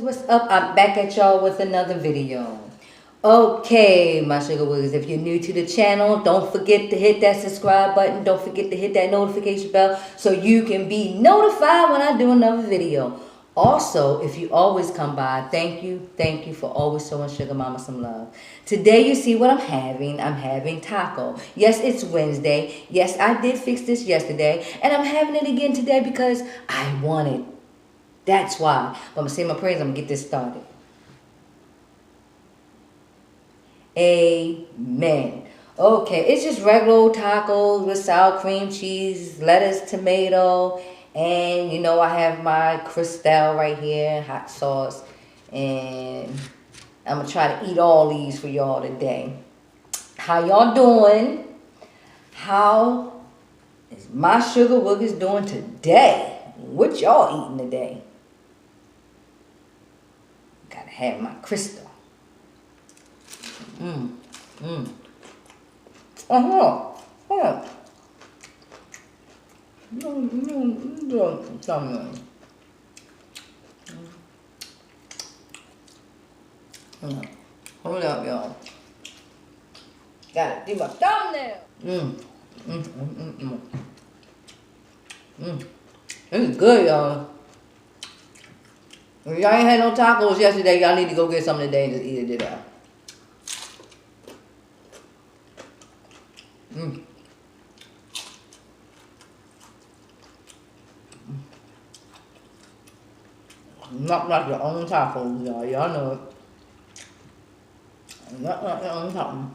what's up? I'm back at y'all with another video. Okay, my sugar wigglers, if you're new to the channel, don't forget to hit that subscribe button. Don't forget to hit that notification bell so you can be notified when I do another video. Also, if you always come by, thank you for always showing Sugar Mama some love. Today, you see what I'm having. I'm having taco. Yes, it's Wednesday. Yes, I did fix this yesterday. And I'm having it again today because I want it. That's why. But I'm going to say my prayers. I'm going to get this started. Amen. Okay, it's just regular old tacos with sour cream, cheese, lettuce, tomato, and you know I have my Cristal right here, hot sauce, and I'm gonna try to eat all these for y'all today. How y'all doing? How is my sugar woogers doing today? What y'all eating today? Gotta have my Cristal. Hold up, y'all. Gotta do my thumbnail. This is good, y'all. If y'all ain't had no tacos yesterday, y'all need to go get some today and just eat it today. Not like your own tacos, y'all. Y'all know it. Not like your own tacos.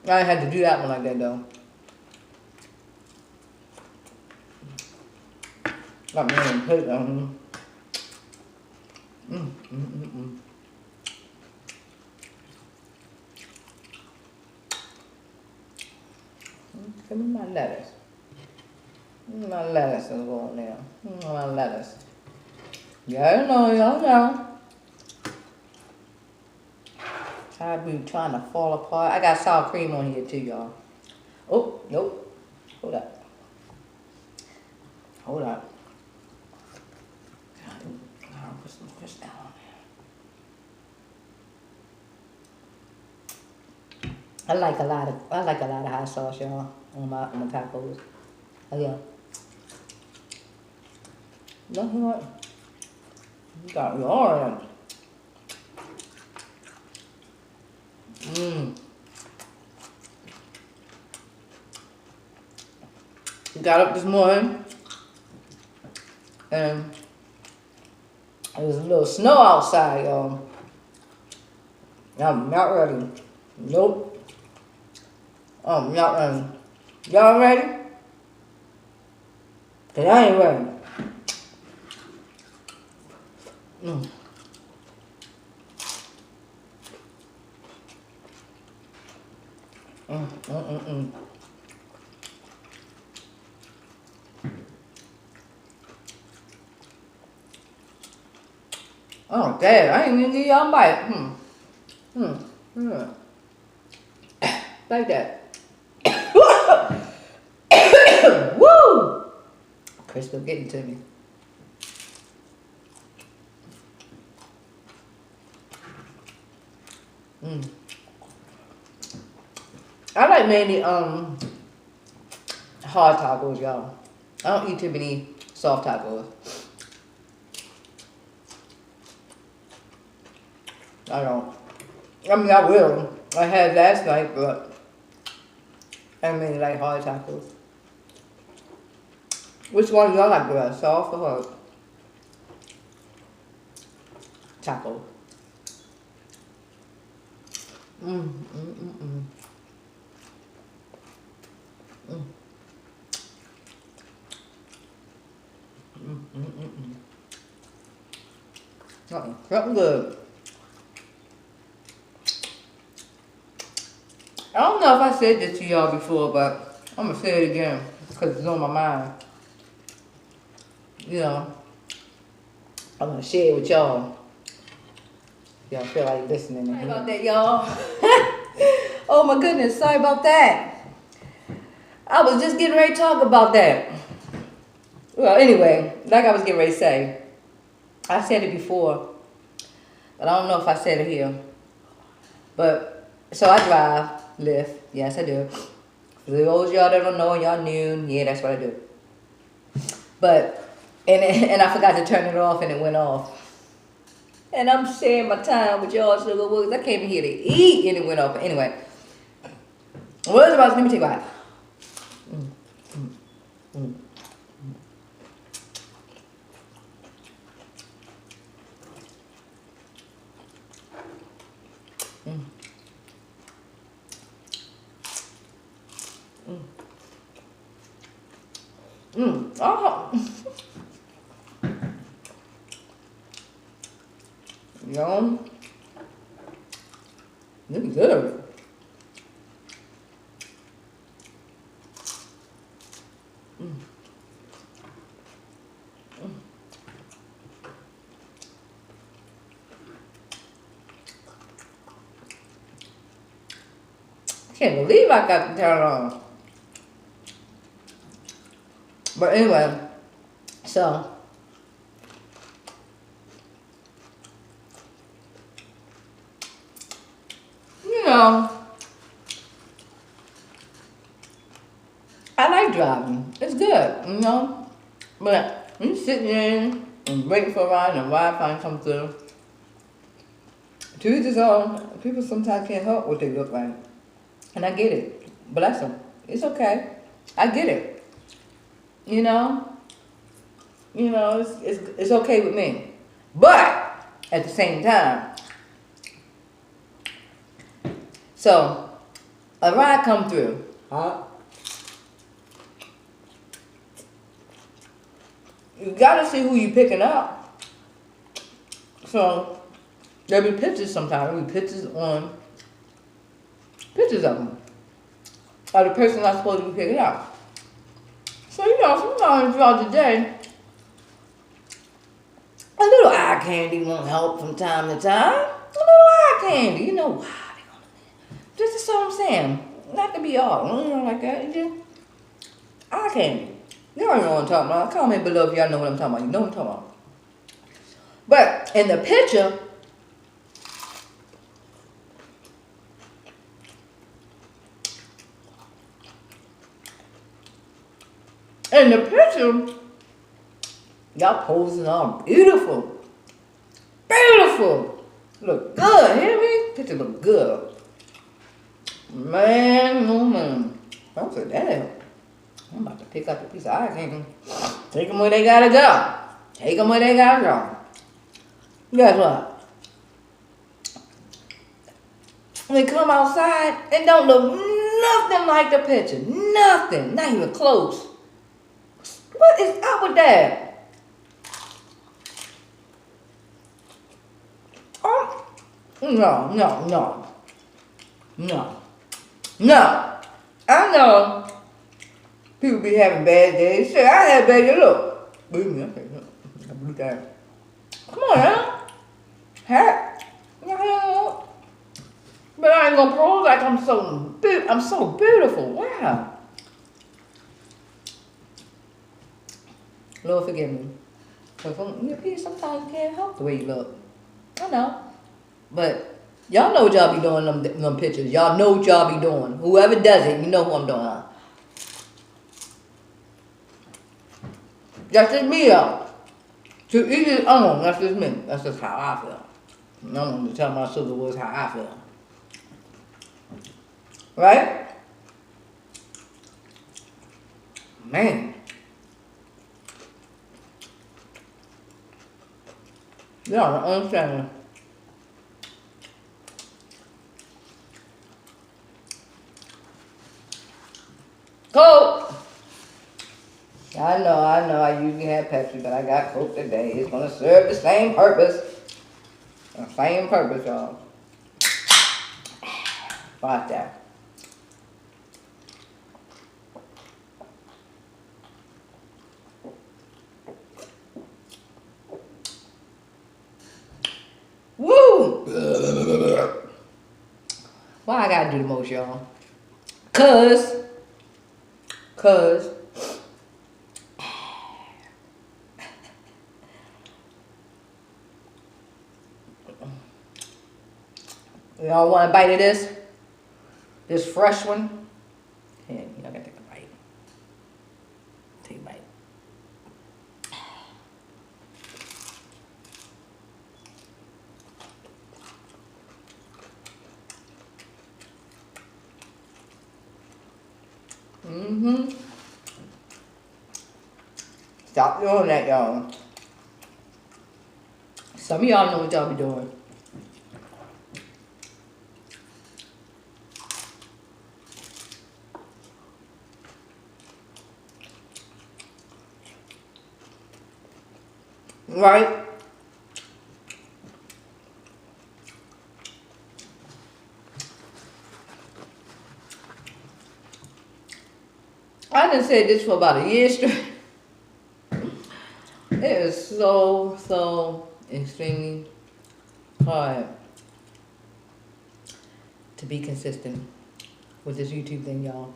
I ain't had to do that one like that though. Got me in plate on. Give me my lettuce. My lettuce is going there. My lettuce. Y'all know. I be trying to fall apart. I got sour cream on here too, y'all. Oh, nope. Hold up. I'll put some Cristal on there. I like a lot of hot sauce, y'all, on my tacos. Oh yeah. Look what you got yours. Got up this morning and it was a little snow outside, y'all. I'm not ready. Nope. I'm not ready. Y'all ready? Cause I ain't ready. Oh, dad, I ain't even give y'all a bite. Like that. Woo! Crystal getting to me. I like mainly hard tacos, y'all. I don't eat too many soft tacos. I don't. I mean, I will. I had last night, but I mainly like hard tacos. Which one do y'all like better, soft or hard? Taco. Something good. I don't know if I said this to y'all before, but I'm gonna say it again because it's on my mind. You know, I'm gonna share it with y'all. Y'all feel like listening. Sorry about that, y'all. Oh my goodness, sorry about that. I was just getting ready to talk about that. Well, anyway, like I was getting ready to say, I said it before, but I don't know if I said it here. But, so I drive, Lyft. Yes, I do. For those of y'all that don't know, y'all new, yeah, that's what I do. But, and I forgot to turn it off and it went off. And I'm sharing my time with y'all, Suga Wugas. I came here to eat and it went off. But anyway, what was about? Let me take a bite. Oh. Yum. This is good. Can't believe I got the turn on. But anyway, so you know, I like driving. It's good, you know. But I'm sitting in and waiting for a ride and the Wi-Fi comes through. To each his own. People sometimes can't help what they look like. And I get it. Bless them. It's okay. I get it. You know? You know, it's okay with me. But at the same time, so a ride come through. You gotta see who you picking up. So there'll be pictures sometimes. There'll be pictures of them. Or the person not supposed to be picking up. So you know, sometimes throughout the day, a little eye candy won't help from time to time. A little eye candy, you know, wow, they gonna. This is what I'm saying. Not to be all, you know, like that. You just eye candy. You already know what I'm talking about. Comment below if y'all know what I'm talking about. You know what I'm talking about. But in the picture, y'all posing all beautiful. Beautiful. Look good, hear me? Picture look good. Man, oh man. I was like, damn. I'm about to pick up a piece of eye candy. Take them where they gotta go. Take them where they gotta go. Guess what? When they come outside, it don't look nothing like the picture. Nothing. Not even close. What is up with that? Oh, no. I know people be having bad days. Shit, I had a bad day. Look. Believe me, okay, look. I blew that. Come on now. Hat. No. But I ain't gonna pose like I'm so beautiful. Wow. Lord forgive me. But sometimes you can't help the way you look. I know. But y'all know what y'all be doing them pictures. Y'all know what y'all be doing. Whoever does it, you know who I'm doing. Huh? That's just me, y'all. To each his own. That's just me. That's just how I feel. And I'm going to tell my Suga Wugas how I feel. Right? Man. Y'all don't understand. Coke! I know, I usually have Pepsi, but I got Coke today. It's gonna serve the same purpose. The same purpose, y'all. Watch that. Woo! Why I gotta do the most, y'all? Cause Y'all want a bite of this? This fresh one? Yeah, y'all gotta take a bite. Take a bite. Stop doing that, y'all. Some of y'all know what y'all be doing. Right? I done said this for about a year straight. It is so extremely hard to be consistent with this YouTube thing, y'all.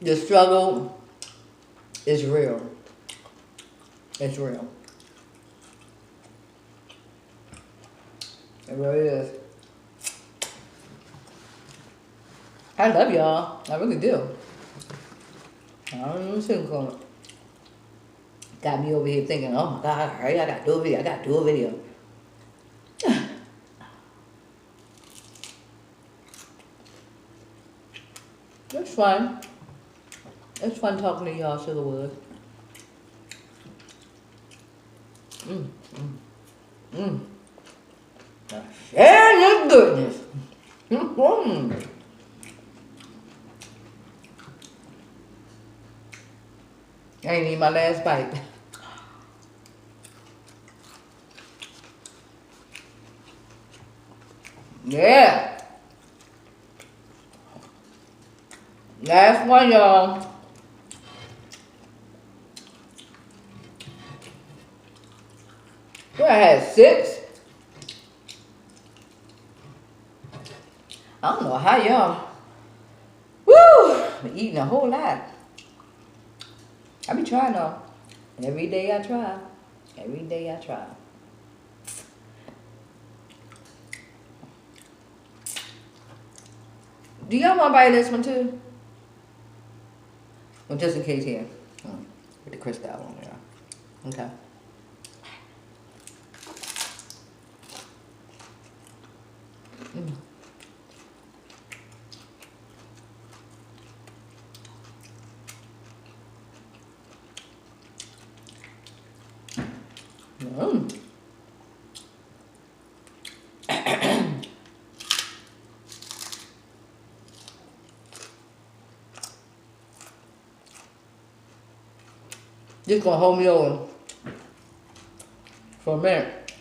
The struggle is real. It's real. It really is. I love y'all. I really do. I don't even sugarcoat it. Got me over here thinking, oh my God, hurry, I gotta do a video. I gotta do a video. It's fun. It's fun talking to y'all, Sugarwood. Share your goodness. I ain't eat my last bite. Yeah. Last one, y'all. Well, I had 6. I don't know how y'all. Woo! Eating a whole lot. I be trying though. Every day I try. Every day I try. Do y'all want to buy this one too? Well, just in case here. With the crystal on there. Okay. Just gonna hold me over for a minute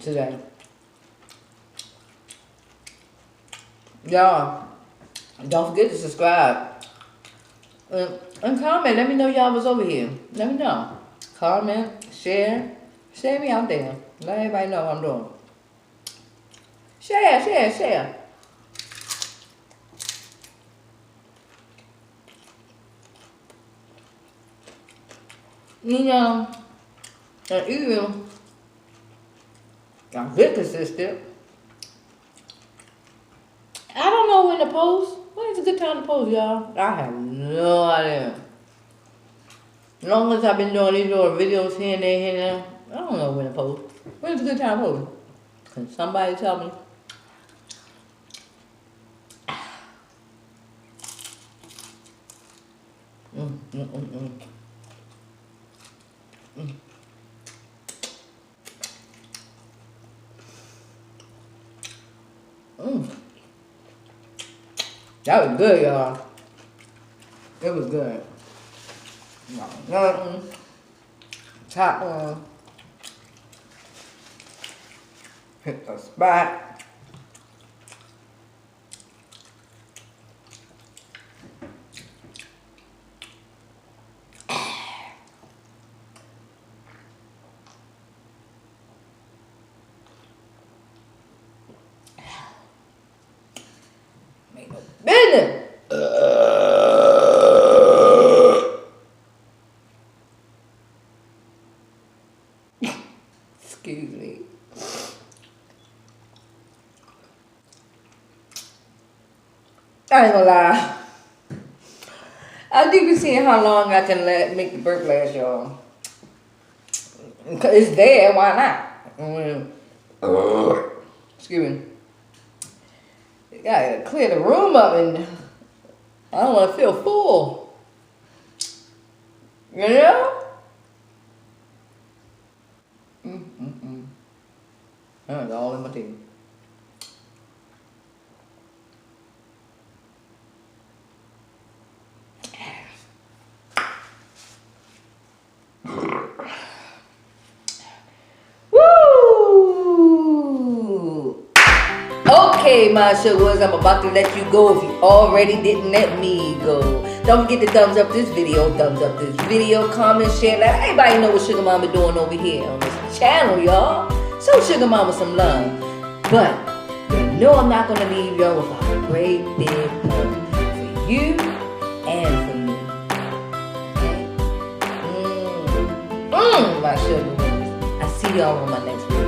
today. Y'all, don't forget to subscribe. And comment. Let me know y'all was over here. Let me know. Comment, share. Share me out there. Let everybody know what I'm doing. Share. You know, and even I'm good consistent. I don't know when to post. When is a good time to post, y'all? I have no idea. As long as I've been doing these little videos here and there, I don't know when to post. When is a good time to post? Can somebody tell me? That was good, y'all. It was good. Top one. Hit the spot. Make no business. I ain't gonna lie. I do be seeing how long I can make the burp last, y'all. Cause it's there, why not? Excuse me. You gotta clear the room up, and I don't want to feel full. You know? That's all in my teeth. Okay, my sugars, I'm about to let you go if you already didn't let me go. Don't forget to thumbs up this video, comment, share, let everybody know what Sugar Mama doing over here on this channel, y'all. Show Sugar Mama some love. But you know I'm not going to leave y'all without a great big hug for you and for me. Okay? My sugar. I see y'all on my next video.